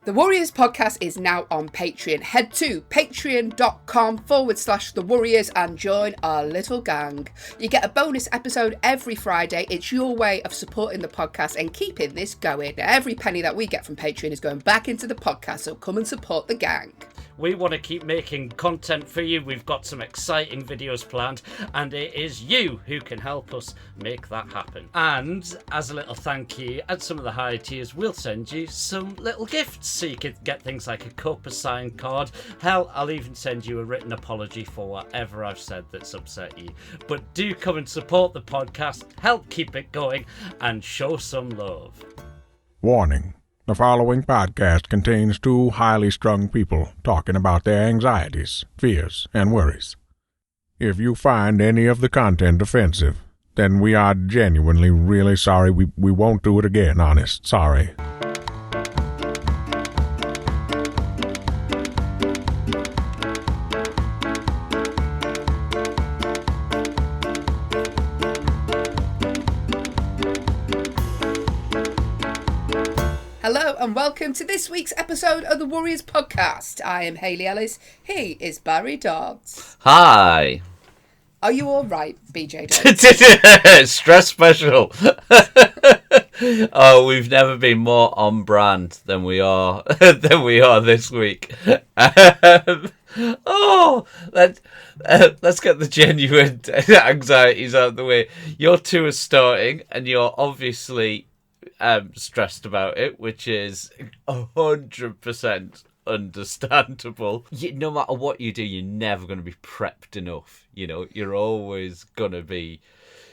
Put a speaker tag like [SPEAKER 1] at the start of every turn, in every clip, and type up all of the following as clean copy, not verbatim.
[SPEAKER 1] The Warriors podcast is now on Patreon. Head to patreon.com/The Warriors and join our little gang. You get a bonus episode every Friday. It's your way of supporting the podcast and keeping this going. Every penny that we get from Patreon is going back into the podcast, so come and support the gang.
[SPEAKER 2] We want to keep making content for you. We've got some exciting videos planned, and it is you who can help us make that happen. And as a little thank you, at some of the higher tiers, we'll send you some little gifts, so you could get things like a cup, a signed card. Hell, I'll even send you a written apology for whatever I've said that's upset you. But do come and support the podcast, help keep it going, and show some love.
[SPEAKER 3] Warning. The following podcast contains two highly strung people talking about their anxieties, fears, and worries. If you find any of the content offensive, then we are genuinely really sorry. We won't do it again, honest. Sorry.
[SPEAKER 1] Hello and welcome to this week's episode of the Warriors podcast. I am Hayley Ellis. He is Barry Dodds.
[SPEAKER 2] Hi.
[SPEAKER 1] Are you all right, BJ Dodds?
[SPEAKER 4] Stress special. Oh, we've never been more on brand than we are this week. Let's get the genuine anxieties out of the way. Your tour is starting, and you're obviously stressed about it, which is 100% understandable. No matter what you do, you're never going to be prepped enough. You know, you're always going to be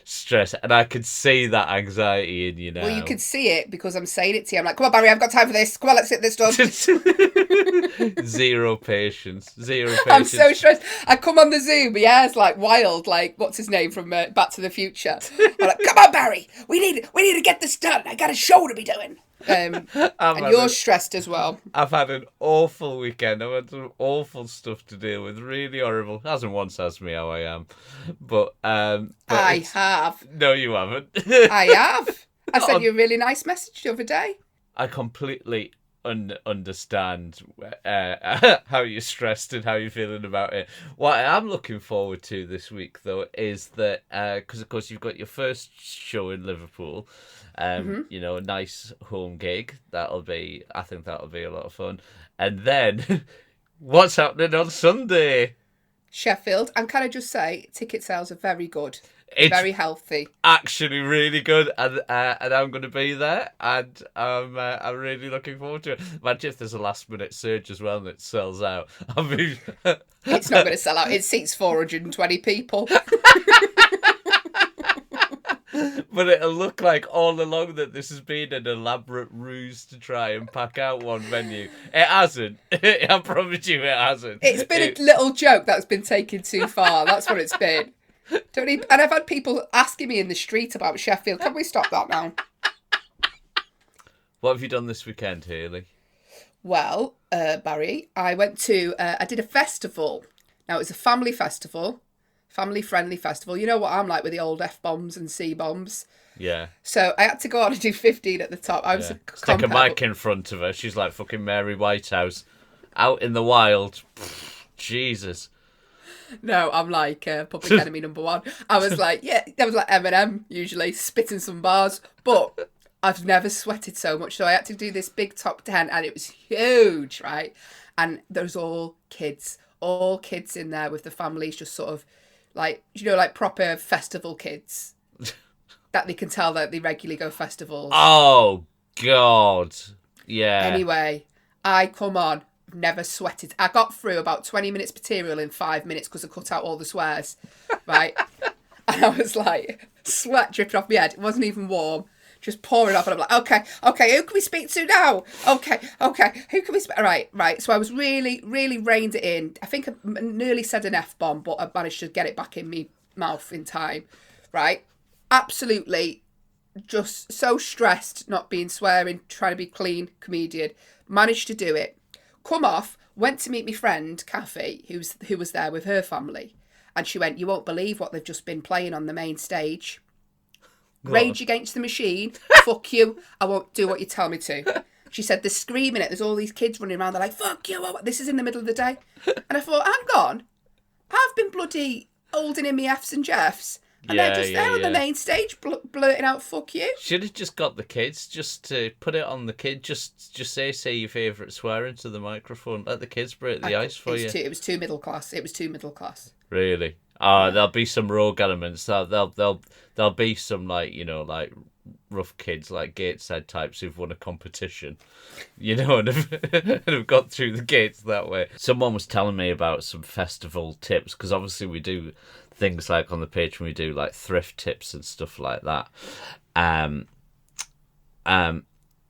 [SPEAKER 4] stressed, and I could see that anxiety in you now.
[SPEAKER 1] Well, you can see it because I'm saying it to you. I'm like, come on, Barry, I've got time for this. Come on, let's get this done.
[SPEAKER 4] Zero patience.
[SPEAKER 1] I'm so stressed. I come on the Zoom, yeah, it's like wild, like, what's his name from Back to the Future? I'm like, come on, Barry, we need to get this done. I got a show to be doing. And you're stressed as well.
[SPEAKER 4] I've had an awful weekend. I've had some awful stuff to deal with. Really horrible. Hasn't once asked me how I am. But
[SPEAKER 1] I have.
[SPEAKER 4] No, you haven't.
[SPEAKER 1] I have. I sent you a really nice message the other day.
[SPEAKER 4] I completely understand how you're stressed and how you're feeling about it. What I am looking forward to this week, though, is that because of course you've got your first show in Liverpool. You know, a nice home gig. I think that'll be a lot of fun. And then, what's happening on Sunday?
[SPEAKER 1] Sheffield. And can I just say, ticket sales are very good.
[SPEAKER 4] It's
[SPEAKER 1] very healthy.
[SPEAKER 4] Actually, really good, and I'm going to be there, and I'm really looking forward to it. Imagine if there's a last minute surge as well and it sells out. I mean,
[SPEAKER 1] it's not going to sell out. It seats 420 people.
[SPEAKER 4] But it'll look like all along that this has been an elaborate ruse to try and pack out one venue. It hasn't. I promise you, it hasn't.
[SPEAKER 1] It's been a little joke that's been taken too far. That's what it's been. And I've had people asking me in the street about Sheffield. Can we stop that now?
[SPEAKER 4] What have you done this weekend, Hayley?
[SPEAKER 1] Well, Barry, I did a festival. Now, it was a family festival. Family-friendly festival. You know what I'm like with the old F-bombs and C-bombs.
[SPEAKER 4] Yeah.
[SPEAKER 1] So I had to go on and do 15 at the top. I was
[SPEAKER 4] Stick a mic in front of her. She's like fucking Mary Whitehouse. Out in the wild. Jesus.
[SPEAKER 1] No, I'm like Public Enemy #1. I was like Eminem, usually, spitting some bars. But I've never sweated so much. So I had to do this big top 10 and it was huge, right? And there's all kids in there with the families, just sort of like, you know, like proper festival kids that they can tell that they regularly go festivals.
[SPEAKER 4] Oh, God. Yeah.
[SPEAKER 1] Anyway, I come on, never sweated. I got through about 20 minutes material in 5 minutes because I cut out all the swears, right? And I was like, sweat dripping off my head. It wasn't even warm. Just pouring off, and I'm like, okay, who can we speak to now? Okay, who can we speak? Right. So I was really, really reined it in. I think I nearly said an F-bomb, but I managed to get it back in my mouth in time, right? Absolutely, just so stressed, not being swearing, trying to be clean comedian. Managed to do it. Come off, went to meet my friend, Kathy, who was there with her family. And she went, you won't believe what they've just been playing on the main stage. Rage Against the Machine, fuck you, I won't do what you tell me to. She said they're screaming it. There's all these kids running around. They're like, fuck you. This is in the middle of the day. And I thought, hang on. I've been bloody holding in my F's and Jeffs. And they're just there on the main stage blurting out, fuck you.
[SPEAKER 4] Should have just got the kids just to put it on the kid. Just say your favourite swear into the microphone. Let the kids break the ice for you.
[SPEAKER 1] It was too middle class.
[SPEAKER 4] Really? There'll be some rogue elements. There'll be some like rough kids like Gateshead types who've won a competition, and have got through the gates that way. Someone was telling me about some festival tips, because obviously we do things like on the page when we do like thrift tips and stuff like that.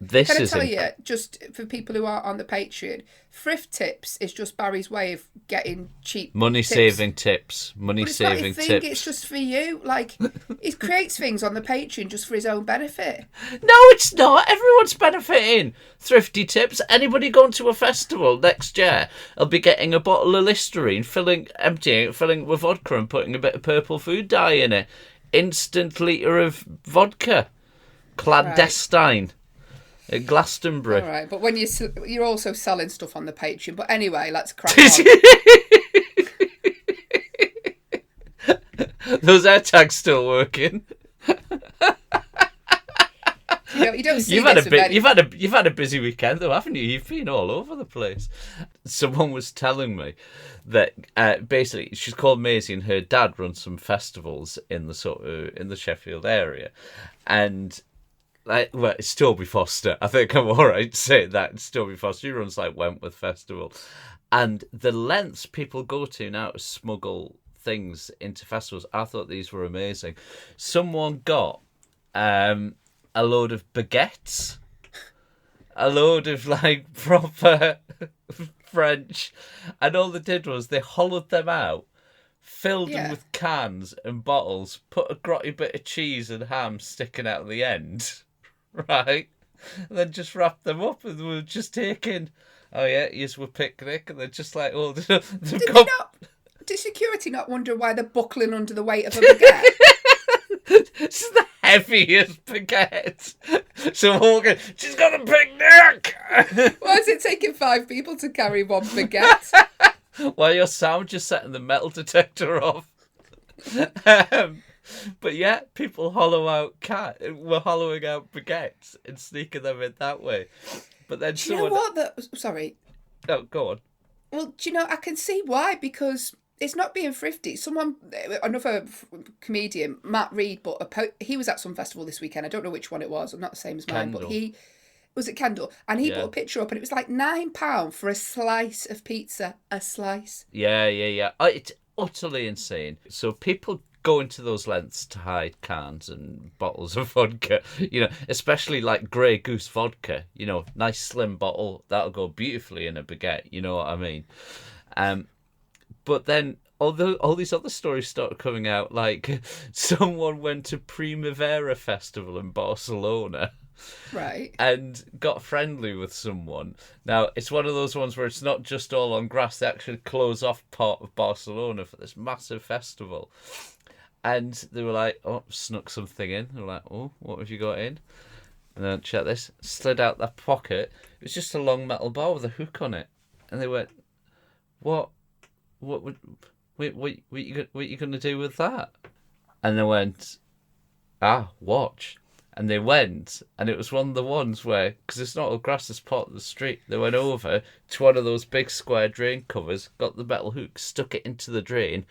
[SPEAKER 4] This
[SPEAKER 1] Can I
[SPEAKER 4] is
[SPEAKER 1] tell you, just for people who are on the Patreon, thrift tips is just Barry's way of getting cheap
[SPEAKER 4] money-saving tips. Money-saving tips.
[SPEAKER 1] It's just for you. Like, he creates things on the Patreon just for his own benefit.
[SPEAKER 4] No, it's not. Everyone's benefiting. Thrifty tips. Anybody going to a festival next year will be getting a bottle of Listerine, emptying it, filling it with vodka and putting a bit of purple food dye in it. Instant litre of vodka. Clandestine. At Glastonbury.
[SPEAKER 1] All right, but when you're also selling stuff on the Patreon. But anyway, let's crack on.
[SPEAKER 4] Those air tags still working.
[SPEAKER 1] You don't see
[SPEAKER 4] You've had a busy weekend though, haven't you? You've been all over the place. Someone was telling me that basically she's called Maisie and her dad runs some festivals in the Sheffield area, and. It's Toby Foster. I think I'm all right saying that. It's Toby Foster. He runs like Wentworth Festival. And the lengths people go to now to smuggle things into festivals, I thought these were amazing. Someone got a load of baguettes, a load of like proper French, and all they did was they hollowed them out, filled them with cans and bottles, put a grotty bit of cheese and ham sticking out the end. Right, and then just wrap them up, and we were just taking. Oh yeah, here's our picnic, and they're just like, oh,
[SPEAKER 1] did security not wonder why they're buckling under the weight of a baguette?
[SPEAKER 4] It's the heaviest baguette. So Morgan, she's got a picnic.
[SPEAKER 1] Why is it taking 5 people to carry one baguette?
[SPEAKER 4] Well, your sound just setting the metal detector off. But yeah, people were hollowing out baguettes and sneaking them in that way. But then
[SPEAKER 1] you know what? Sorry.
[SPEAKER 4] Oh, go on.
[SPEAKER 1] Well, do you know, I can see why, because it's not being thrifty. Another comedian, Matt Reed, he was at some festival this weekend. I don't know which one it was. I'm not the same as mine,
[SPEAKER 4] Kendal.
[SPEAKER 1] but he was at Kendal, and he put a picture up, and it was like £9 for a slice of pizza. A slice.
[SPEAKER 4] Yeah. It's utterly insane. So people go into those lengths to hide cans and bottles of vodka, especially like Grey Goose vodka, nice slim bottle, that'll go beautifully in a baguette, you know what I mean? But then all these other stories started coming out, like someone went to Primavera Festival in Barcelona.
[SPEAKER 1] Right.
[SPEAKER 4] And got friendly with someone. Now, it's one of those ones where it's not just all on grass, they actually close off part of Barcelona for this massive festival. And they were like, oh, snuck something in. They were like, oh, what have you got in? And then, check this. Slid out their pocket. It was just a long metal bar with a hook on it. And they went, what you going to do with that? And they went, watch. And they went, and it was one of the ones where, because it's not all grass, it's part of the street, they went over to one of those big square drain covers, got the metal hook, stuck it into the drain,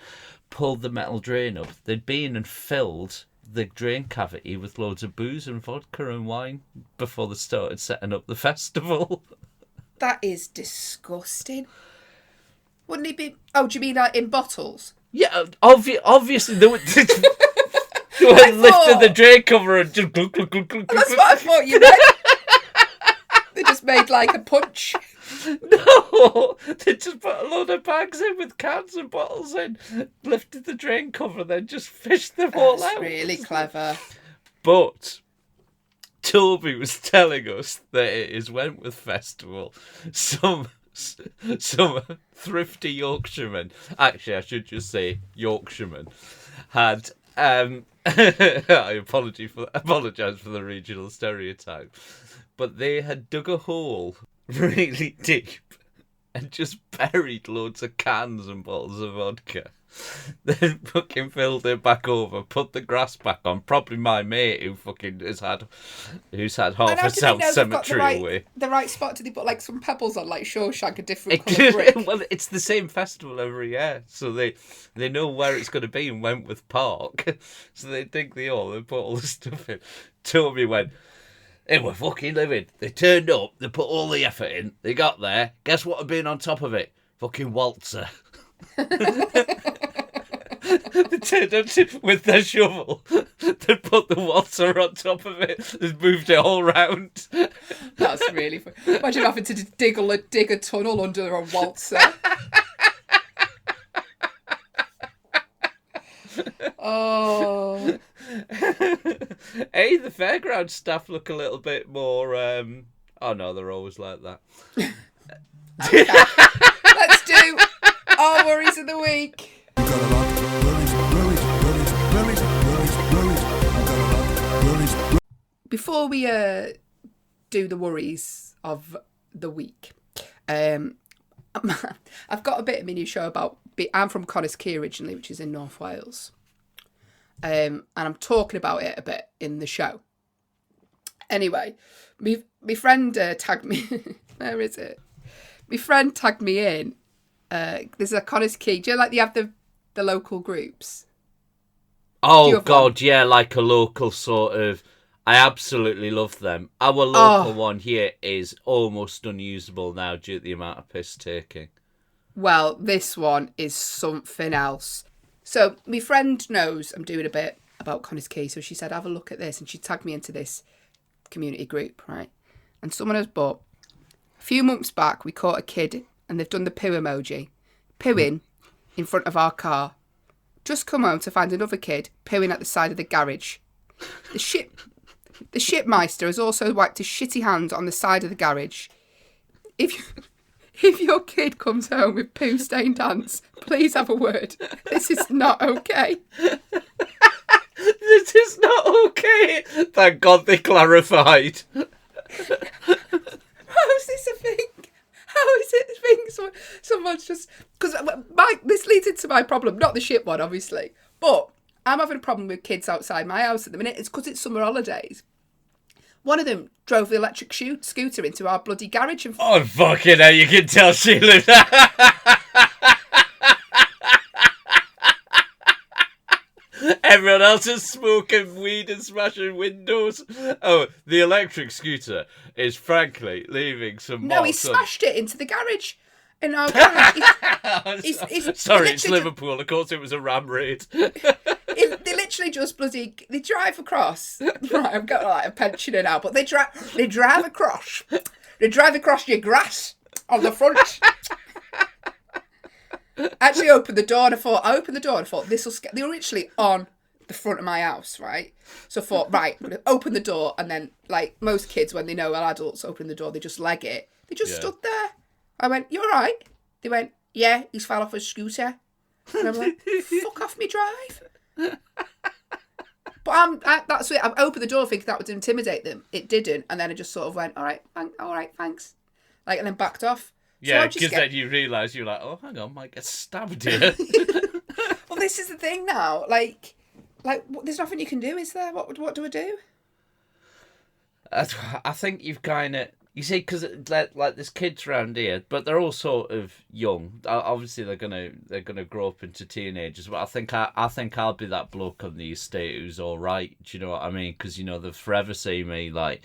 [SPEAKER 4] pulled the metal drain up. They'd been and filled the drain cavity with loads of booze and vodka and wine before they started setting up the festival.
[SPEAKER 1] That is disgusting. Wouldn't it be... Oh, do you mean in bottles?
[SPEAKER 4] Yeah, obviously they were... lifted the drain cover and just...
[SPEAKER 1] That's what I thought you meant. They just made like a punch.
[SPEAKER 4] No, they just put a load of bags in with cans and bottles in, lifted the drain cover, then just fished them all out.
[SPEAKER 1] That's really clever.
[SPEAKER 4] But Toby was telling us that it is Wentworth Festival. Some thrifty Yorkshiremen, actually I should just say Yorkshiremen, had I apologise for the regional stereotype, but they had dug a hole really deep and just buried loads of cans and bottles of vodka. Then fucking filled it back over, put the grass back on. Probably my mate who's had half a South Cemetery away.
[SPEAKER 1] The right spot? Did they put like some pebbles on, like Shawshank, a different colour brick?
[SPEAKER 4] Well, it's the same festival every year, so they know where it's going to be in Wentworth Park. So they dig the hole and put all the stuff in. Toby went, they were fucking living. They turned up, they put all the effort in, they got there. Guess what had been on top of it? Fucking waltzer. They turned up with their shovel. They put the waltzer on top of it. They moved it all round.
[SPEAKER 1] That's really fun. Imagine having to dig a tunnel under a waltzer. Oh.
[SPEAKER 4] Hey, the fairground staff look a little bit more. Oh no, they're always like that.
[SPEAKER 1] Okay. Let's do our worries of the week. Before we do the worries of the week, I've got a bit of a mini show about. I'm from Coniscea originally, which is in North Wales, and I'm talking about it a bit in the show. Anyway, my friend tagged me. Where is it? My friend tagged me in. There's a Coniscea. Do you know, like they have the local groups?
[SPEAKER 4] Oh God, yeah, like a local sort of. I absolutely love them. Our local one here is almost unusable now due to the amount of piss taking.
[SPEAKER 1] Well, this one is something else. So my friend knows I'm doing a bit about Coniscea, so she said, have a look at this, and she tagged me into this community group, right? And someone has bought. A few months back, we caught a kid, and they've done the poo emoji, pooing in front of our car. Just come home to find another kid pooing at the side of the garage. The shipmeister has also wiped his shitty hands on the side of the garage. If your kid comes home with poo-stained hands, please have a word. This is not okay.
[SPEAKER 4] This is not okay. Thank God they clarified.
[SPEAKER 1] How is this a thing? How is it a thing? Someone's just... Because this leads into my problem. Not the shit one, obviously. But I'm having a problem with kids outside my house at the minute. It's because it's summer holidays. One of them drove the electric scooter into our bloody garage. And
[SPEAKER 4] oh, fucking hell, you can tell she lived... Everyone else is smoking weed and smashing windows. Oh, the electric scooter is frankly leaving some...
[SPEAKER 1] No, he smashed it into the garage. In our garage.
[SPEAKER 4] Sorry, it's Liverpool. Of course it was a ram raid.
[SPEAKER 1] They literally just bloody... They drive across. Right, I've got like a pensioner now, but they drive across. They drive across your grass on the front. Actually opened the door and I thought, this will scare... They were literally on the front of my house, right? So I thought, right, I'm going to open the door, and then, like most kids, when they know adults open the door, they just leg it. They just stood there. I went, you all right? They went, yeah, he's fell off his scooter. And I'm like, fuck off me drive. But that's it. I've opened the door thinking that would intimidate them. It didn't. And then I just sort of went, all right, thanks. Like, and then backed off.
[SPEAKER 4] Yeah, because then you realise you're like, oh, hang on, might get stabbed here.
[SPEAKER 1] Well, this is the thing now. Like, there's nothing you can do, is there? What do I do?
[SPEAKER 4] I think you've kind of... You see, because like there's kids around here, but they're all sort of young. Obviously, they're gonna grow up into teenagers. But I think I'll be that bloke on the estate who's all right. Do you know what I mean? Because they'll forever see me like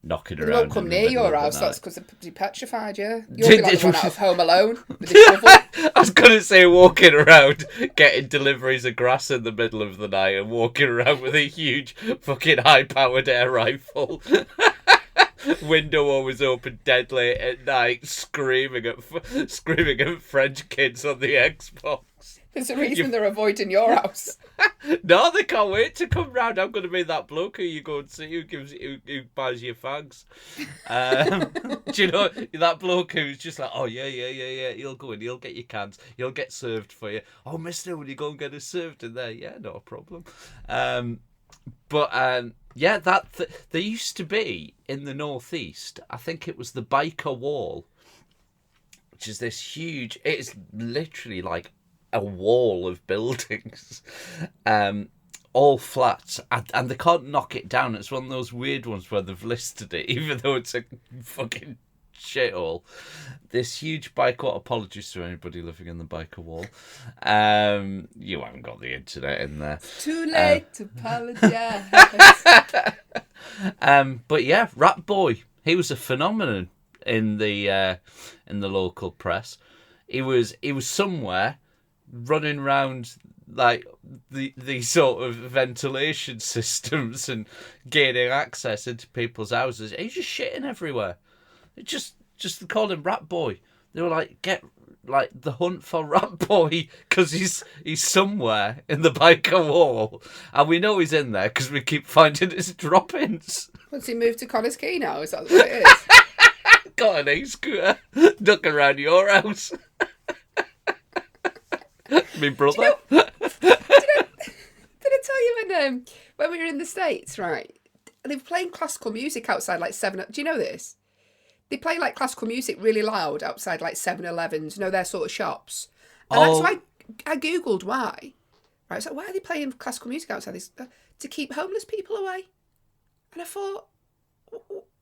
[SPEAKER 4] knocking around.
[SPEAKER 1] They won't come near your house. That's because they're petrified. Yeah, you'll be like the one out of Home Alone with a shovel.
[SPEAKER 4] I was gonna say walking around, getting deliveries of grass in the middle of the night, and walking around with a huge fucking high-powered air rifle. Window always open, dead late at night, screaming at French kids on the Xbox.
[SPEAKER 1] There's a reason they're avoiding your house.
[SPEAKER 4] No, they can't wait to come round. I'm going to be that bloke who you go and see who buys you fags. Do you know that bloke who's just like, oh yeah, he'll go in, he'll get your cans, he'll get served for you. Oh, mister, will you go and get us served in there? Yeah, no problem. But yeah, there used to be in the northeast. I think it was the Biker Wall, which is this huge. It is literally like a wall of buildings, all flats, and they can't knock it down. It's one of those weird ones where they've listed it, even though it's a fucking shithole. This huge Biker Wall. Apologies to anybody living in the Biker Wall. You haven't got the internet in there.
[SPEAKER 1] Too late to apologise.
[SPEAKER 4] But yeah, Rat Boy. He was a phenomenon in the local press. He was somewhere running around like the sort of ventilation systems and gaining access into people's houses. He was just shitting everywhere. It just called him Rat Boy. They were like, get like the hunt for Rat Boy because he's somewhere in the Biker Wall, and we know he's in there because we keep finding his drop-ins.
[SPEAKER 1] Once he moved to Connors Quay now, is that what it is?
[SPEAKER 4] Got an e-scooter, ducking around your house. Me brother.
[SPEAKER 1] Did I tell you when we were in the States, right? They were playing classical music outside like 7. Do you know this? They play like classical music really loud outside like 7-Elevens, their sort of shops. And that's why I googled why. Right, so why are they playing classical music outside this? To keep homeless people away. And I thought,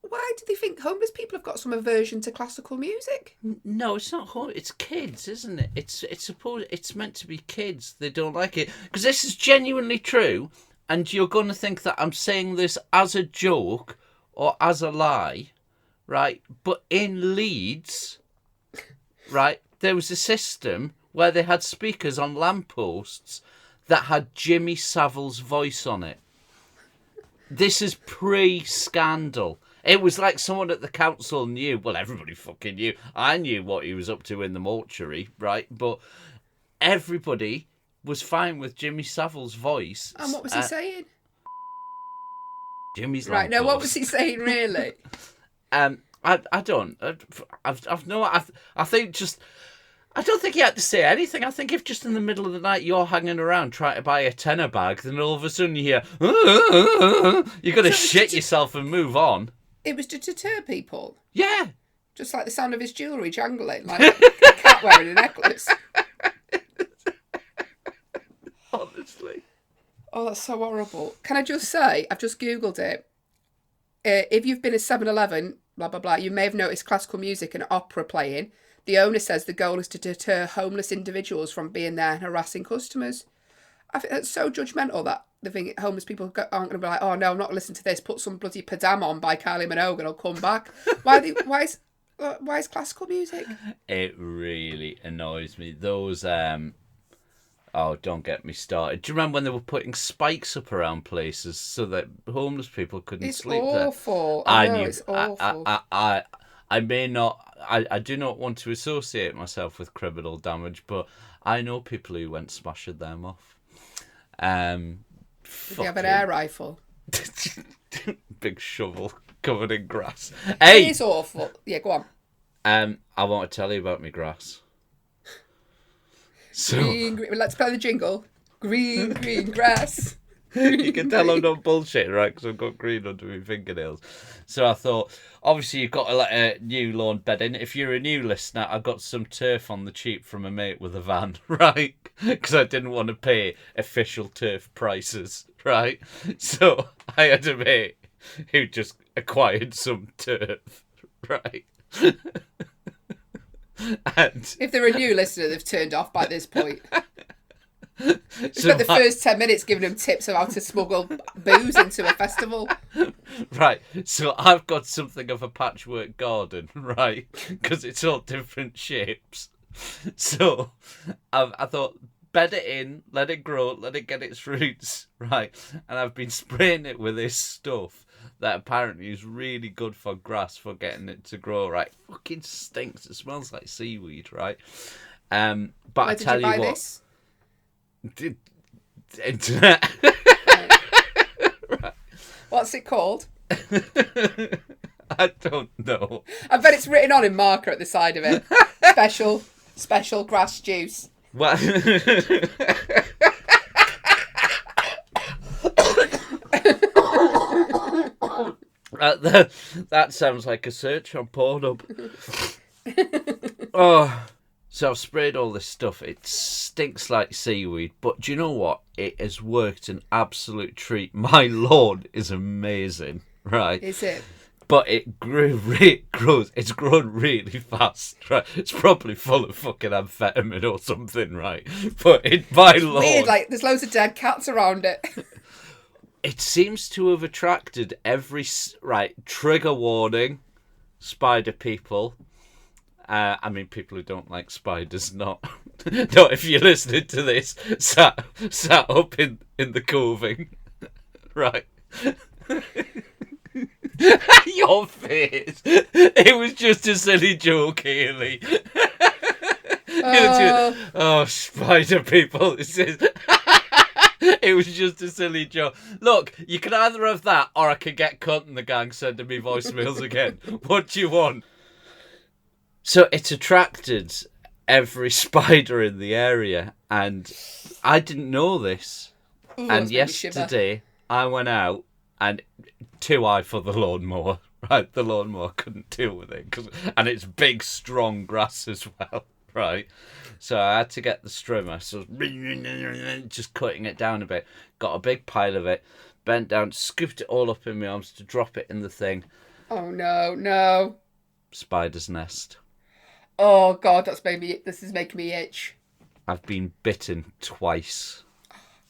[SPEAKER 1] why do they think homeless people have got some aversion to classical music?
[SPEAKER 4] No, it's not. It's kids, isn't it? It's meant to be kids. They don't like it because this is genuinely true. And you're going to think that I'm saying this as a joke or as a lie, right? But in Leeds, right, there was a system where they had speakers on lampposts that had Jimmy Savile's voice on it. This is pre-scandal. It was like someone at the council knew. Well, everybody fucking knew. I knew what he was up to in the mortuary, right? But everybody was fine with Jimmy Savile's voice.
[SPEAKER 1] And what was he saying?
[SPEAKER 4] Jimmy's
[SPEAKER 1] right. No, what was he saying really?
[SPEAKER 4] I don't. I think just. I don't think he had to say anything. I think if just in the middle of the night you're hanging around trying to buy a tenner bag, then all of a sudden you hear, you're going to shit yourself and move on.
[SPEAKER 1] It was to deter people.
[SPEAKER 4] Yeah.
[SPEAKER 1] Just like the sound of his jewellery jangling, like a cat wearing a necklace.
[SPEAKER 4] Honestly.
[SPEAKER 1] Oh, that's so horrible. Can I just say, I've just Googled it. If you've been at 7-Eleven, blah, blah, blah, you may have noticed classical music and opera playing. The owner says the goal is to deter homeless individuals from being there and harassing customers. I think that's so judgmental that they think homeless people aren't going to be like, oh no, I'm not listening to this. Put some bloody Padam on by Kylie Minogue and I'll come back. Why is classical music?
[SPEAKER 4] It really annoys me. Those oh, don't get me started. Do you remember when they were putting spikes up around places so that homeless people couldn't sleep there?
[SPEAKER 1] It's awful. I know, it's awful.
[SPEAKER 4] I may not. I do not want to associate myself with criminal damage, but I know people who went smashing them off.
[SPEAKER 1] Did you have an air rifle?
[SPEAKER 4] Big shovel covered in grass. Hey,
[SPEAKER 1] it is awful. Yeah, go on.
[SPEAKER 4] I want to tell you about my grass. So
[SPEAKER 1] green, let's play the jingle. Green, green grass.
[SPEAKER 4] You can tell I'm not bullshitting, right? Because I've got green under my fingernails. So I thought, obviously, you've got to let a new lawn bed in. If you're a new listener, I got some turf on the cheap from a mate with a van, right? Because I didn't want to pay official turf prices, right? So I had a mate who just acquired some turf, right? And
[SPEAKER 1] if they're a new listener, they've turned off by this point. We spent the first 10 minutes giving them tips of how to smuggle booze into a festival.
[SPEAKER 4] Right, so I've got something of a patchwork garden, right? Because it's all different shapes. So I thought, bed it in, let it grow, let it get its roots, right? And I've been spraying it with this stuff that apparently is really good for grass, for getting it to grow, right? Fucking stinks. It smells like seaweed, right? But
[SPEAKER 1] where
[SPEAKER 4] I tell you what.
[SPEAKER 1] This?
[SPEAKER 4] Internet.
[SPEAKER 1] Right. What's it called?
[SPEAKER 4] I don't know.
[SPEAKER 1] I bet it's written on in marker at the side of it. Special grass juice.
[SPEAKER 4] Well, That sounds like a search on Pornhub. Oh, so I've sprayed all this stuff. It stinks like seaweed, but do you know what? It has worked an absolute treat. My lawn is amazing, right?
[SPEAKER 1] Is it?
[SPEAKER 4] But it's grown really fast, right? It's probably full of fucking amphetamine or something, right? But my lawn...
[SPEAKER 1] Weird, like, there's loads of dead cats around it.
[SPEAKER 4] It seems to have attracted every... Right, trigger warning, spider people. I mean, people who don't like spiders, not if you're listening to this, sat up in the coving. Right. Your face. It was just a silly joke, Haley. Oh, spider people. It was just a silly joke. Look, you can either have that or I can get cunt in the gang sending me voicemails again. What do you want? So it's attracted every spider in the area, and I didn't know this.
[SPEAKER 1] Ooh,
[SPEAKER 4] And yesterday I went out and too high for the lawnmower. Right, the lawnmower couldn't deal with it, and it's big, strong grass as well. Right, so I had to get the strimmer, so just cutting it down a bit. Got a big pile of it, bent down, scooped it all up in my arms to drop it in the thing.
[SPEAKER 1] Oh no.
[SPEAKER 4] Spider's nest.
[SPEAKER 1] Oh God, this is making me itch.
[SPEAKER 4] I've been bitten twice.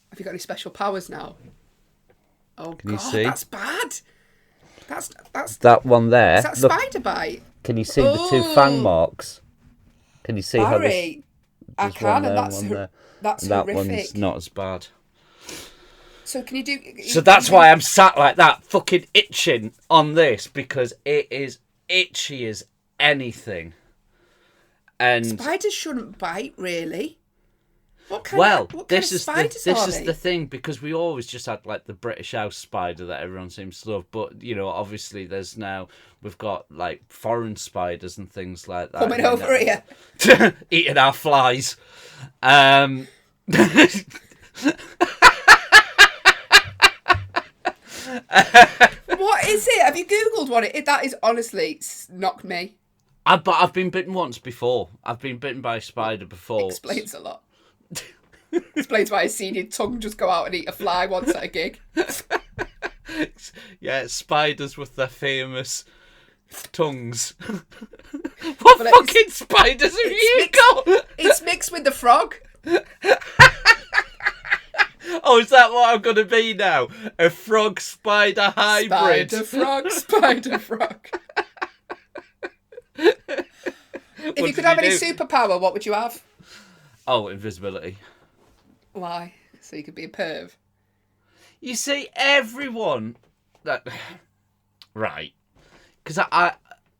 [SPEAKER 1] Have you got any special powers now? Oh
[SPEAKER 4] Can
[SPEAKER 1] God,
[SPEAKER 4] you see?
[SPEAKER 1] that's bad. That's
[SPEAKER 4] That one there.
[SPEAKER 1] is that spider bite?
[SPEAKER 4] Can you see the two fang marks? Can you see
[SPEAKER 1] Barry, I
[SPEAKER 4] there's one
[SPEAKER 1] can,
[SPEAKER 4] there,
[SPEAKER 1] and that's
[SPEAKER 4] one there.
[SPEAKER 1] that's
[SPEAKER 4] that
[SPEAKER 1] horrific.
[SPEAKER 4] one's not as bad.
[SPEAKER 1] So can you do?
[SPEAKER 4] So that's why I'm sat like that, fucking itching on this, because it is itchy as anything. And
[SPEAKER 1] Spiders shouldn't bite, really. What kind
[SPEAKER 4] this
[SPEAKER 1] of
[SPEAKER 4] is
[SPEAKER 1] spiders
[SPEAKER 4] the thing, because we always just had like the British house spider that everyone seems to love, but you know, obviously we've got like foreign spiders and things like that
[SPEAKER 1] coming over here,
[SPEAKER 4] eating our flies.
[SPEAKER 1] What is it? Have you Googled what it? That is honestly knocked me.
[SPEAKER 4] But I've been bitten once before. I've been bitten by a spider before.
[SPEAKER 1] Explains a lot. Explains why I've seen your tongue just go out and eat a fly once at a gig.
[SPEAKER 4] Yeah, spiders with their famous tongues. What fucking spiders have you got?
[SPEAKER 1] It's mixed with the frog.
[SPEAKER 4] Oh, is that what I'm going to be now? A frog-spider hybrid?
[SPEAKER 1] Spider frog. If you could have any superpower, what would you have?
[SPEAKER 4] Oh, invisibility.
[SPEAKER 1] Why? So you could be a perv.
[SPEAKER 4] You see, everyone... Right. Because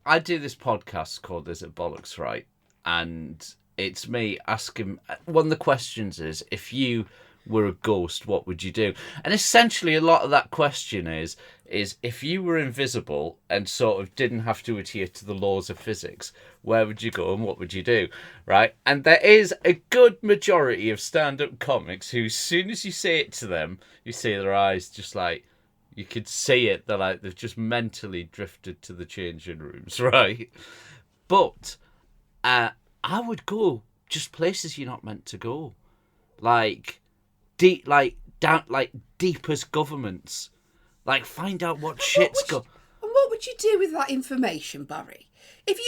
[SPEAKER 4] I do this podcast called Is It Bollocks, right? And it's me asking... One of the questions is, if you were a ghost, what would you do? And essentially a lot of that question is if you were invisible and sort of didn't have to adhere to the laws of physics, where would you go and what would you do, right? And there is a good majority of stand-up comics who, as soon as you say it to them, you see their eyes just like, you could see it, they're like, they've just mentally drifted to the changing rooms, right? But I would go just places you're not meant to go, like deepest governments. Like, find out what shit's going.
[SPEAKER 1] And what would you do with that information, Barry? If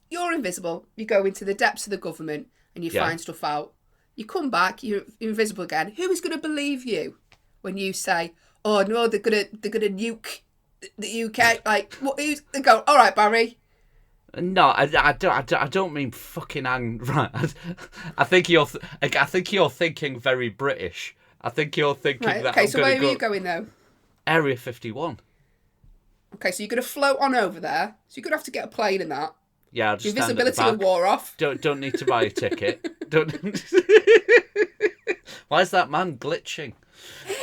[SPEAKER 1] you're invisible, you go into the depths of the government and you find stuff out. You come back, you're invisible again. Who is going to believe you when you say, "Oh no, they're gonna nuke the UK"? Like, what? They go, "All right, Barry."
[SPEAKER 4] No, I don't mean fucking right. I think you're thinking very British. I think you're thinking
[SPEAKER 1] right,
[SPEAKER 4] that.
[SPEAKER 1] Okay,
[SPEAKER 4] I'm
[SPEAKER 1] so where are
[SPEAKER 4] go
[SPEAKER 1] you going though?
[SPEAKER 4] Area 51.
[SPEAKER 1] Okay, so you're going to float on over there. So you're going to have to get a plane and that.
[SPEAKER 4] Yeah, I'll just
[SPEAKER 1] your
[SPEAKER 4] stand at the
[SPEAKER 1] visibility
[SPEAKER 4] back.
[SPEAKER 1] will wore off.
[SPEAKER 4] Don't need to buy a ticket. Don't. Why is that man glitching?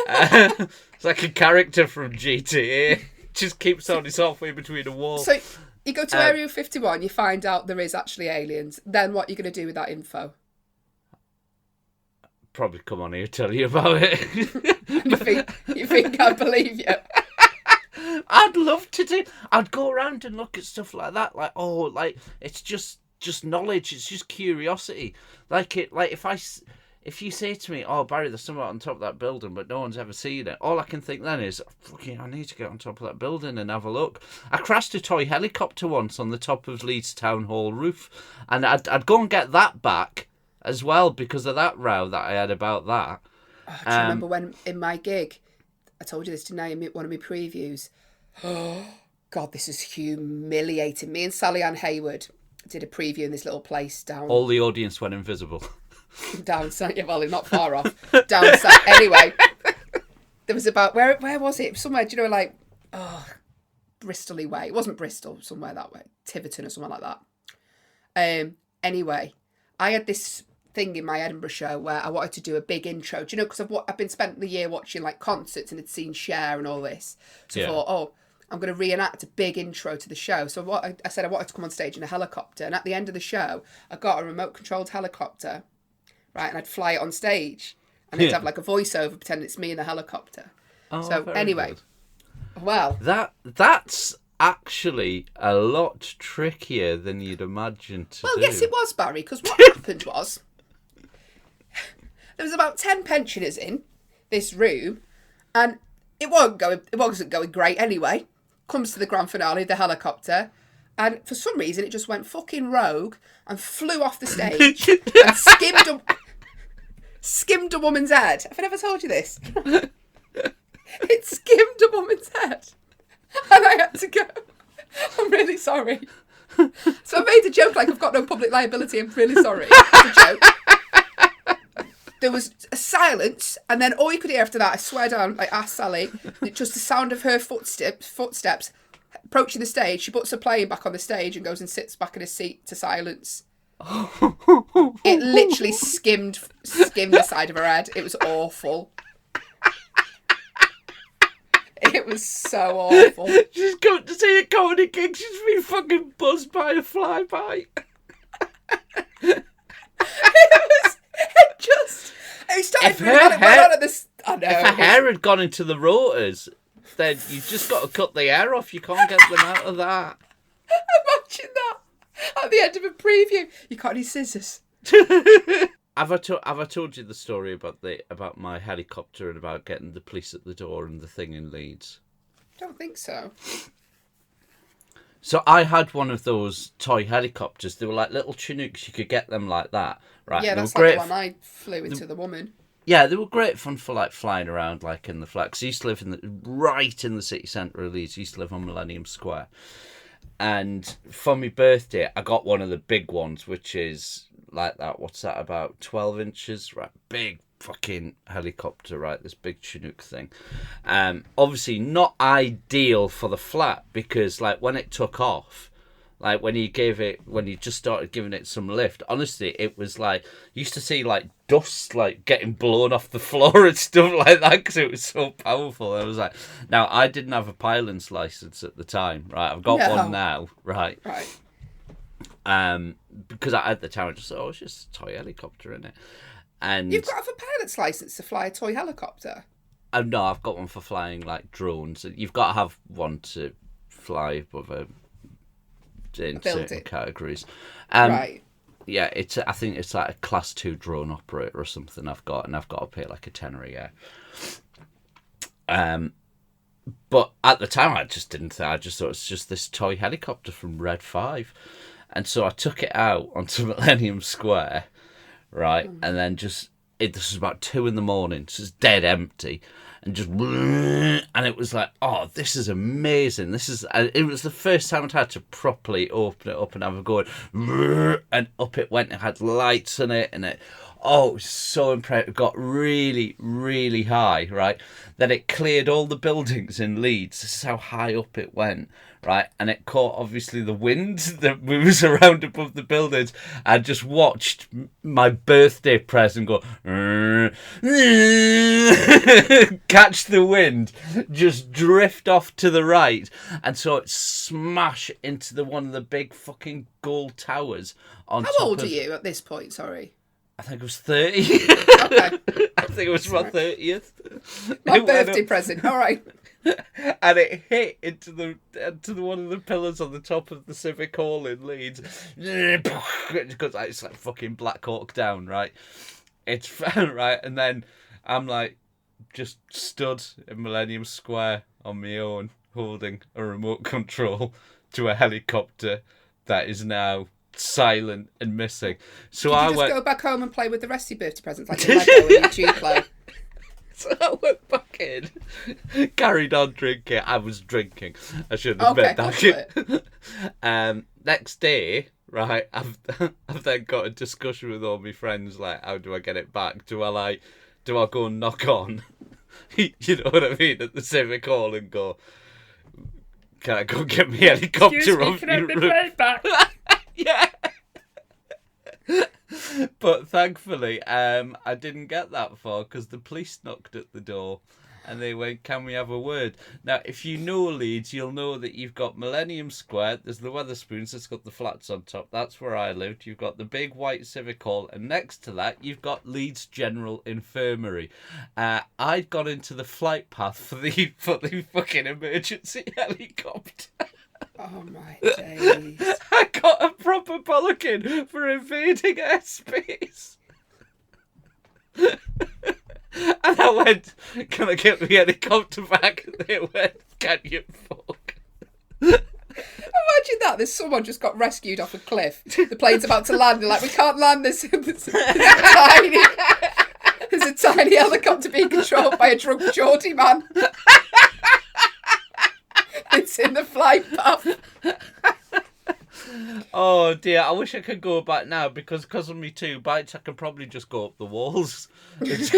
[SPEAKER 4] It's like a character from GTA. Just keeps on his halfway between a wall.
[SPEAKER 1] So you go to Area 51, you find out there is actually aliens. Then what are you going to do with that info?
[SPEAKER 4] Probably come on here and tell you about it.
[SPEAKER 1] You think I believe you?
[SPEAKER 4] I'd love to do. I'd go around and look at stuff like that. Like, oh, like it's just knowledge. It's just curiosity. Like if you say to me, "Oh, Barry, there's something on top of that building, but no one's ever seen it," all I can think then is, "Fucking, I need to get on top of that building and have a look." I crashed a toy helicopter once on the top of Leeds Town Hall roof, and I'd go and get that back as well because of that row that I had about that.
[SPEAKER 1] Oh, do you remember when in my gig, I told you this, didn't I, in one of my previews? Oh, God, this is humiliating. Me and Sally Ann Hayward did a preview in this little place down...
[SPEAKER 4] All the audience went invisible.
[SPEAKER 1] Down south, yeah, well, not far off. Down south. Anyway, there was about... Where was it? Somewhere, do you know, like... Oh, Bristol-y way. It wasn't Bristol, somewhere that way. Tiverton or something like that. Anyway, I had this thing in my Edinburgh show where I wanted to do a big intro. Do you know, because I've been spent the year watching like concerts and had seen Cher and all this. So I thought, oh, I'm going to reenact a big intro to the show. So I said I wanted to come on stage in a helicopter. And at the end of the show, I got a remote controlled helicopter, right? And I'd fly it on stage. And I'd have like a voiceover pretending it's me in the helicopter.
[SPEAKER 4] Oh,
[SPEAKER 1] so anyway,
[SPEAKER 4] good.
[SPEAKER 1] Well.
[SPEAKER 4] That's actually a lot trickier than you'd imagine to do.
[SPEAKER 1] Well, yes, it was, Barry, because what happened was... There was about 10 pensioners in this room, and it wasn't going great anyway. Comes to the grand finale, the helicopter, and for some reason it just went fucking rogue and flew off the stage and skimmed a woman's head. Have I never told you this? It skimmed a woman's head, and I had to go. I'm really sorry. So I made a joke like I've got no public liability. I'm really sorry. It's a joke. There was a silence, and then all you could hear after that, I swear down, I asked Sally, just the sound of her footsteps approaching the stage. She puts her playing back on the stage and goes and sits back in her seat to silence. It literally skimmed the side of her head. It was awful. It was so awful.
[SPEAKER 4] She's going to see a comedy gig. She's been fucking buzzed by a flyby.
[SPEAKER 1] It started really bad at this. I know.
[SPEAKER 4] If her hair had gone into the rotors, then you've just got to cut the hair off. You can't get them out of that.
[SPEAKER 1] Imagine that at the end of a preview. You got any scissors?
[SPEAKER 4] Have I told you the story about my helicopter and about getting the police at the door and the thing in Leeds?
[SPEAKER 1] Don't think so.
[SPEAKER 4] So I had one of those toy helicopters. They were like little Chinooks. You could get them like that, right?
[SPEAKER 1] Yeah,
[SPEAKER 4] they
[SPEAKER 1] that's
[SPEAKER 4] were great.
[SPEAKER 1] like the one I flew into the woman.
[SPEAKER 4] Yeah, they were great fun for like flying around like in the flat. 'Cause I used to live right in the city centre of Leeds. I used to live on Millennium Square. And for my birthday, I got one of the big ones, which is like that. What's that, about 12 inches? Right, big fucking helicopter, right? This big Chinook thing. Obviously not ideal for the flat because like when it took off, like when you just started giving it some lift, honestly, it was like, you used to see like dust like getting blown off the floor and stuff like that because it was so powerful. I was like, now I didn't have a pilot's license at the time, right? I've got one now, right?
[SPEAKER 1] Right.
[SPEAKER 4] Because at the time I just thought, oh, it's just a toy helicopter, isn't it? And
[SPEAKER 1] You've got to have a pilot's license to fly a toy helicopter.
[SPEAKER 4] No, I've got one for flying like drones. You've got to have one to fly above in certain categories.
[SPEAKER 1] Right.
[SPEAKER 4] Yeah, I think it's like a class 2 drone operator or something I've got, and I've got to pay like a tenner a year. But at the time I just didn't think. I just thought it's just this toy helicopter from Red 5. And so I took it out onto Millennium Square, right? And then this was about 2 a.m, so it's dead empty. And and it was like, oh, this is amazing. It was the first time I'd had to properly open it up and have a go. And up it went. It had lights in it, and it was so impressive. It got really, really high, right? Then it cleared all the buildings in Leeds. This is how high up it went, right? And it caught, obviously, the wind that moves around above the buildings. I just watched my birthday present go, catch the wind, just drift off to the right. And so it smash into one of the big fucking gold towers.
[SPEAKER 1] How old are you at this point? Sorry.
[SPEAKER 4] I think it was 30.
[SPEAKER 1] Okay.
[SPEAKER 4] I think it was my 30th.
[SPEAKER 1] My
[SPEAKER 4] It went
[SPEAKER 1] birthday
[SPEAKER 4] up,
[SPEAKER 1] present. All right.
[SPEAKER 4] and it hit into the one of the pillars on the top of the Civic Hall in Leeds. It's like fucking Black Hawk Down, right? It's right, and then I'm like just stood in Millennium Square on my own, holding a remote control to a helicopter that is now silent and missing. So
[SPEAKER 1] Did you
[SPEAKER 4] I
[SPEAKER 1] just
[SPEAKER 4] went.
[SPEAKER 1] go back home and play with the rest of your birthday presents like your Lego and your Duplo?
[SPEAKER 4] So I went back in, carried on drinking. I was drinking. I should have admit that. Next day, right, I've then got a discussion with all my friends. Like, how do I get it back? Do I go and knock on? You know what I mean? At the Civic Hall and go, can I go get me helicopter off your roof?
[SPEAKER 2] back?
[SPEAKER 4] Yeah. But thankfully, I didn't get that far because the police knocked at the door and they went, can we have a word? Now, if you know Leeds, you'll know that you've got Millennium Square, there's the Wetherspoons, it's got the flats on top, that's where I lived. You've got the big white Civic Hall, and next to that, you've got Leeds General Infirmary. I'd gone into the flight path for the fucking emergency helicopter.
[SPEAKER 1] Oh my days.
[SPEAKER 4] I got a proper bollocking for invading airspace. And I went, can I get my helicopter back? And they went, can you fuck?
[SPEAKER 1] Imagine that. There's someone just got rescued off a cliff. The plane's about to land. They're like, we can't land this. There's a tiny helicopter being controlled by a drunk Geordie man. It's in the flight path.
[SPEAKER 4] Oh dear, I wish I could go back now because of me 2 bites I can probably just go up the walls.
[SPEAKER 1] Use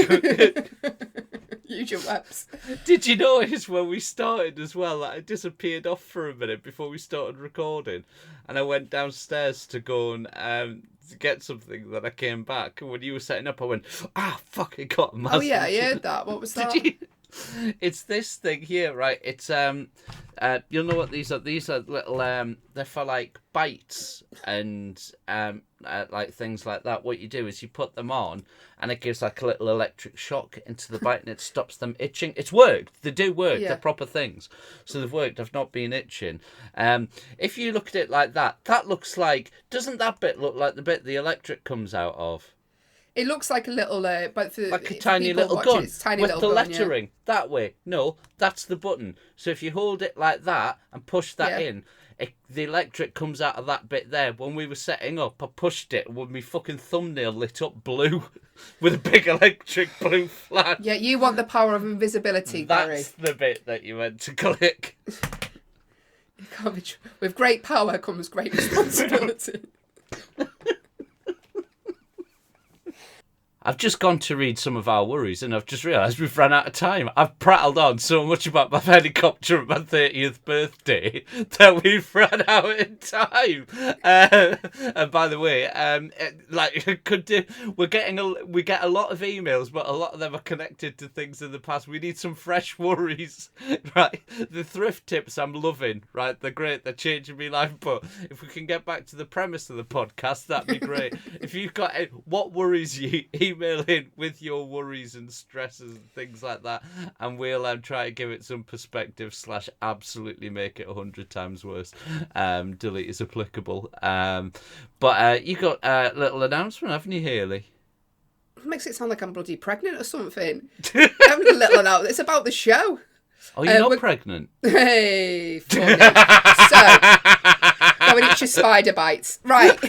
[SPEAKER 1] your webs.
[SPEAKER 4] Did you notice when we started as well that I disappeared off for a minute before we started recording, and I went downstairs to go and to get something, that I came back, and when you were setting up I went, fuck, I got a massive...
[SPEAKER 1] Oh yeah, I heard that. What was that?
[SPEAKER 4] Did you? It's this thing here, right? It's you'll know what these are. These are little they're for like bites and like things like that. What you do is you put them on, and it gives like a little electric shock into the bite, and it stops them itching. It's worked. They do work.
[SPEAKER 1] Yeah.
[SPEAKER 4] They're proper things, so they've worked. I've not been itching. If you look at it like that, that looks like, doesn't that bit look like the bit the electric comes out of?
[SPEAKER 1] It looks like a little, but for,
[SPEAKER 4] Like a
[SPEAKER 1] for
[SPEAKER 4] tiny
[SPEAKER 1] people
[SPEAKER 4] little
[SPEAKER 1] watching,
[SPEAKER 4] gun
[SPEAKER 1] it's tiny
[SPEAKER 4] with
[SPEAKER 1] little
[SPEAKER 4] the
[SPEAKER 1] gun,
[SPEAKER 4] lettering that way. No, that's the button. So if you hold it like that and push that in, the electric comes out of that bit there. When we were setting up, I pushed it with my fucking thumbnail lit up blue with a big electric blue flash.
[SPEAKER 1] Yeah, you want the power of invisibility, Gary.
[SPEAKER 4] That's the bit that you went to click.
[SPEAKER 1] With great power comes great responsibility.
[SPEAKER 4] I've just gone to read some of our worries, and I've just realised we've run out of time. I've prattled on so much about my helicopter at my 30th birthday that we've run out of time. And by the way, we get a lot of emails, but a lot of them are connected to things in the past. We need some fresh worries, right? The thrift tips I'm loving, right? They're great. They're changing my life. But if we can get back to the premise of the podcast, that'd be great. If you've got what worries you, email in with your worries and stresses and things like that, and we'll try to give it some perspective / absolutely make it 100 times worse. Delete is applicable. But you got a little announcement, haven't you, Hayley?
[SPEAKER 1] It makes it sound like I'm bloody pregnant or something. Having a little announcement. It's about the show.
[SPEAKER 4] Oh, you're not pregnant?
[SPEAKER 1] Hey, funny. So, go and eat your spider bites. Right.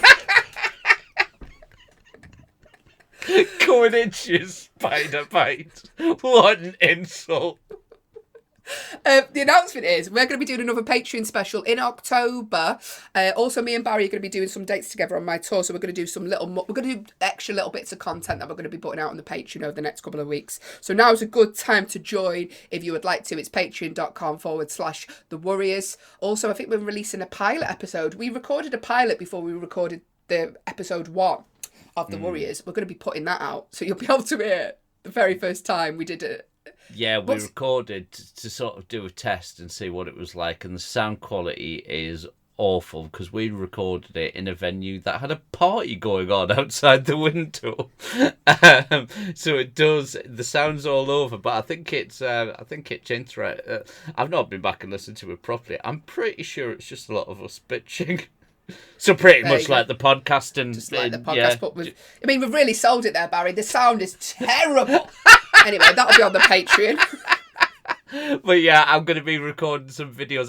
[SPEAKER 4] Go and eat your spider bite. What an insult.
[SPEAKER 1] The announcement is we're going to be doing another Patreon special in October. Also, me and Barry are going to be doing some dates together on my tour, so we're going to do we're going to do extra little bits of content that we're going to be putting out on the Patreon over the next couple of weeks. So now's a good time to join if you would like to. It's patreon.com/The Warriors. Also, I think we're releasing a pilot episode. We recorded a pilot before we recorded the episode 1 of The Warriors. We're going to be putting that out, so you'll be able to hear the very first time we did it.
[SPEAKER 4] Yeah, we recorded to sort of do a test and see what it was like, and the sound quality is awful because we recorded it in a venue that had a party going on outside the window. So it does, the sound's all over, but I think it's interesting. I've not been back and listened to it properly. I'm pretty sure it's just a lot of us bitching. So pretty
[SPEAKER 1] There
[SPEAKER 4] much
[SPEAKER 1] you go.
[SPEAKER 4] like the podcast, and
[SPEAKER 1] Just like the podcast,
[SPEAKER 4] yeah.
[SPEAKER 1] but we've really sold it there, Barry. The sound is terrible. Anyway, that'll be on the Patreon.
[SPEAKER 4] But yeah, I'm going to be recording some videos.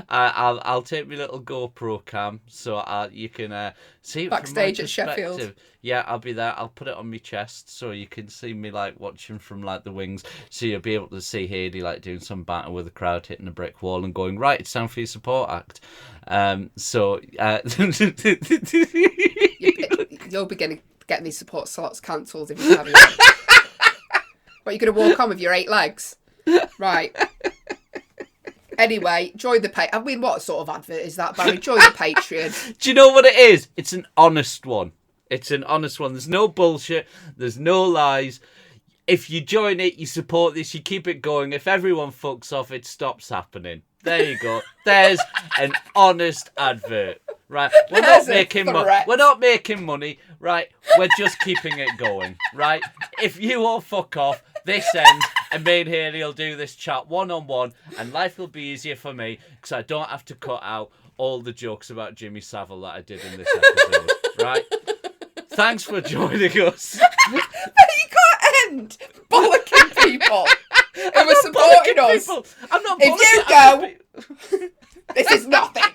[SPEAKER 4] I'll take my little GoPro cam so you can see it
[SPEAKER 1] Backstage
[SPEAKER 4] from my
[SPEAKER 1] at Sheffield.
[SPEAKER 4] perspective. Yeah, I'll be there. I'll put it on my chest so you can see me like watching from like the wings. So you'll be able to see Hayley like doing some battle with the crowd, hitting a brick wall and going, right, it's time for your support act.
[SPEAKER 1] You'll be getting these support slots cancelled if you're having it. But you're going to walk on with your 8 legs. Right. Anyway, join the I mean, what sort of advert is that, Barry? Join the Patreon.
[SPEAKER 4] Do you know what it is? It's an honest one. It's an honest one. There's no bullshit. There's no lies. If you join it, you support this, you keep it going. If everyone fucks off, it stops happening. There you go. There's an honest advert. Right. We're not making money. We're not making money. Right. We're just keeping it going. Right. If you all fuck off, this ends, and me and Hayley will do this chat one-on-one, and life will be easier for me because I don't have to cut out all the jokes about Jimmy Savile that I did in this episode. Right. Thanks for joining us.
[SPEAKER 1] But you can't end bollocking people who are supporting us.
[SPEAKER 4] People. I'm not
[SPEAKER 1] If you go, this is nothing.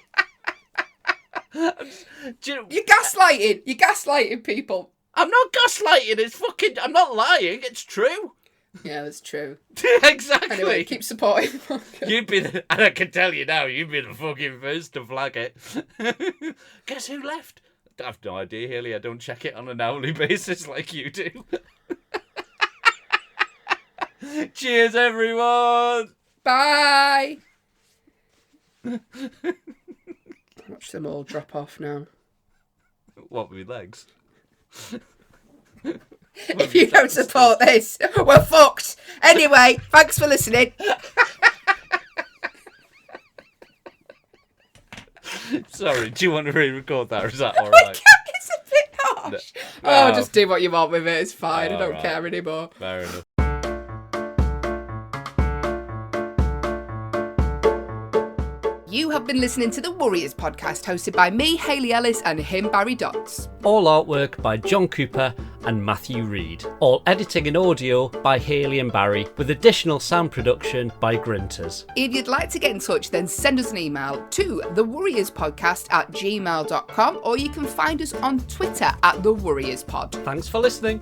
[SPEAKER 1] You're gaslighting. You're gaslighting people.
[SPEAKER 4] I'm not gaslighting. It's fucking. I'm not lying. It's true.
[SPEAKER 1] Yeah, that's true.
[SPEAKER 4] Exactly.
[SPEAKER 1] Anyway, keep supporting.
[SPEAKER 4] You'd be the, and I can tell you now, you'd be the fucking first to flag it. Guess who left? I have no idea, Hayley. I don't check it on an hourly basis like you do. Cheers, everyone.
[SPEAKER 1] Bye. Watch them all drop off now.
[SPEAKER 4] What with legs?
[SPEAKER 1] If you don't support this, we're fucked. Anyway, thanks for listening.
[SPEAKER 4] Sorry, do you want to re-record that, or is that alright?
[SPEAKER 1] It's a bit harsh. Just do what you want with it. It's fine. I don't care anymore.
[SPEAKER 4] Fair enough.
[SPEAKER 1] You have been listening to the Warriors podcast, hosted by me, Hayley Ellis, and him, Barry Dodds.
[SPEAKER 2] All artwork by John Cooper and Matthew Reed. All editing and audio by Hayley and Barry, with additional sound production by Grinters.
[SPEAKER 1] If you'd like to get in touch, then send us an email to thewarriorspodcast@gmail.com, or you can find us on Twitter @thewarriorspod.
[SPEAKER 2] Thanks for listening.